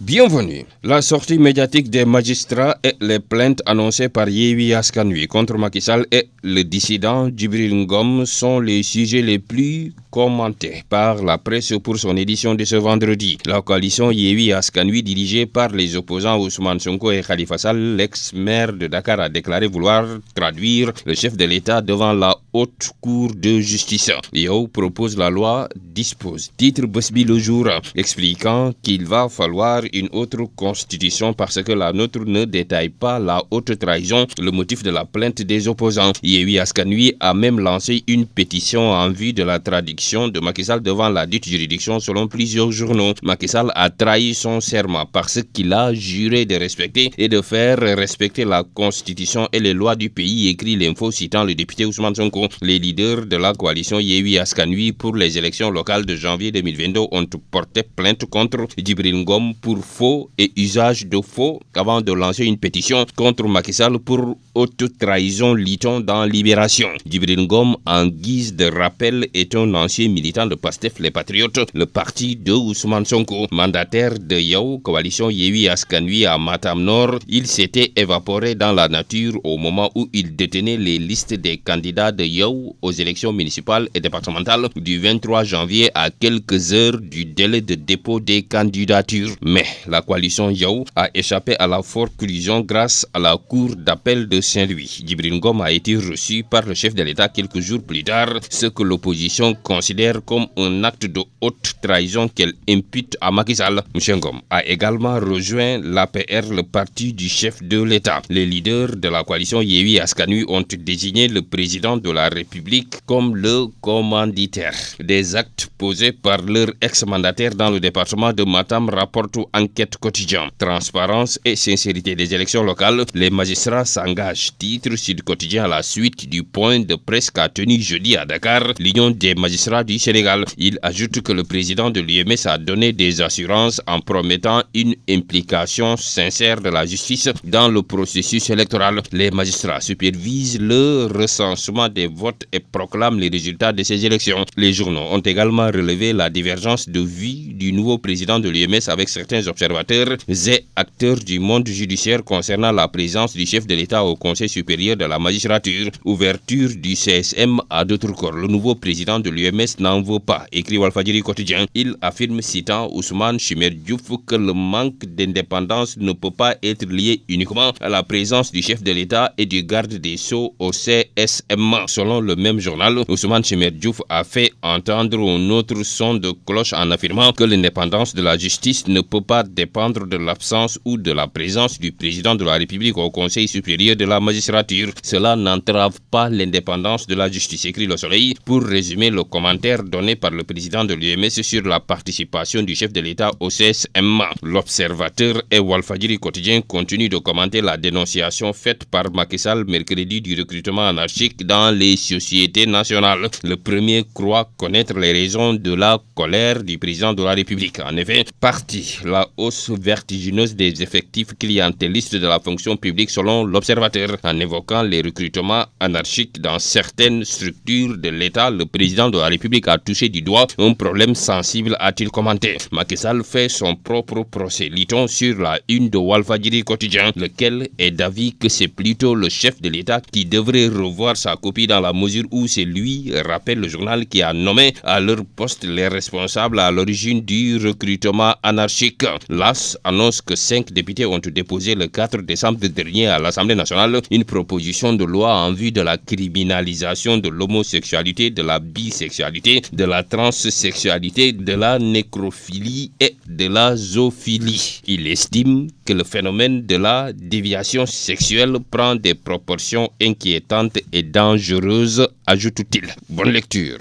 Bienvenue. La sortie médiatique des magistrats et les plaintes annoncées par Yewwi Askan Wi contre Macky Sall et le dissident Djibril Ngom sont les sujets les plus commentés par la presse pour son édition de ce vendredi. La coalition Yewwi Askan Wi, dirigée par les opposants Ousmane Sonko et Khalifa Sall, l'ex-maire de Dakar, a déclaré vouloir traduire le chef de l'État devant la haute cour de justice. Yow propose la loi dispose. Titre Bosby le jour, expliquant qu'il va falloir une autre constitution parce que la nôtre ne détaille pas la haute trahison, le motif de la plainte des opposants. Yewwi Askan Wi a même lancé une pétition en vue de la traduction de Macky Sall devant la dite juridiction selon plusieurs journaux. Macky Sall a trahi son serment parce qu'il a juré de respecter et de faire respecter la constitution et les lois du pays, écrit l'info citant le député Ousmane Sonko. Les leaders de la coalition Yewwi Askan Wi pour les élections locales de janvier 2022 ont porté plainte contre Djibril Ngom pour faux et usage de faux avant de lancer une pétition contre Macky Sall pour haute trahison, lit-on dans Libération. Djibril Ngom, en guise de rappel, est un ancien militant de Pastef les Patriotes, le parti de Ousmane Sonko. Mandataire de Yow, coalition Yewwi Askan Wi à Matam Nord, il s'était évaporé dans la nature au moment où il détenait les listes des candidats de Yow aux élections municipales et départementales du 23 janvier à quelques heures du délai de dépôt des candidatures. Mais la coalition Yow a échappé à la forclusion grâce à la cour d'appel de Saint-Louis. Djibril Ngom a été reçu par le chef de l'État quelques jours plus tard, ce que l'opposition considère comme un acte de haute trahison qu'elle impute à Macky Sall. M. Ngom a également rejoint l'APR, le parti du chef de l'État. Les leaders de la coalition Yewwi Askan Wi ont désigné le président de la République comme le commanditaire des actes posés par leur ex-mandataire dans le département de Matam, rapporte Enquête Quotidien. Transparence et sincérité des élections locales, les magistrats s'engagent. Titre Sud Quotidien à la suite du point de presse qu'a tenu jeudi à Dakar l'Union des magistrats du Sénégal. Il ajoute que le président de l'UMS a donné des assurances en promettant une implication sincère de la justice dans le processus électoral. Les magistrats supervisent le recensement des votes et proclament les résultats de ces élections. Les journaux ont également relevé la divergence de vie du nouveau président de l'UMS avec certains observateurs et acteurs du monde judiciaire concernant la présence du chef de l'État au Conseil supérieur de la magistrature. Ouverture du CSM à d'autres corps. Le nouveau président de l'UMS n'en veut pas, écrit Walfadjri Quotidien. Il affirme, citant Ousmane Chimère Diouf, que le manque d'indépendance ne peut pas être lié uniquement à la présence du chef de l'État et du garde des Sceaux au CSM. Selon le même journal, Ousmane Chimère Diouf a fait entendre un autre son de cloche en affirmant que l'indépendance de la justice ne peut pas dépendre de l'absence ou de la présence du président de la République au Conseil supérieur de la magistrature. Cela n'entrave pas l'indépendance de la justice, écrit Le Soleil, pour résumer le commentaire donné par le président de l'UMS sur la participation du chef de l'État au CSM. L'Observateur et Walfadjri Quotidien continuent de commenter la dénonciation faite par Macky Sall mercredi du recrutement anarchique dans les sociétés nationales. Le premier croit connaître les raisons de la colère du président de la République. En effet, partie la hausse vertigineuse des effectifs clientélistes de la fonction publique selon l'Observateur. En évoquant les recrutements anarchiques dans certaines structures de l'État, le président de la République a touché du doigt un problème sensible, a-t-il commenté. Macky Sall fait son propre procès, lit-on sur la une de Walfadjri Quotidien, lequel est d'avis que c'est plutôt le chef de l'État qui devrait revoir sa copie dans la mesure où c'est lui, rappelle le journal, qui a nommé à leur poste les responsables à l'origine du recrutement anarchique. L'AS annonce que 5 députés ont déposé le 4 décembre dernier à l'Assemblée nationale une proposition de loi en vue de la criminalisation de l'homosexualité, de la bisexualité, de la transsexualité, de la nécrophilie et de la zoophilie. Il estime que le phénomène de la déviation sexuelle prend des proportions inquiétantes et dangereuses, ajoute-t-il. Bonne lecture.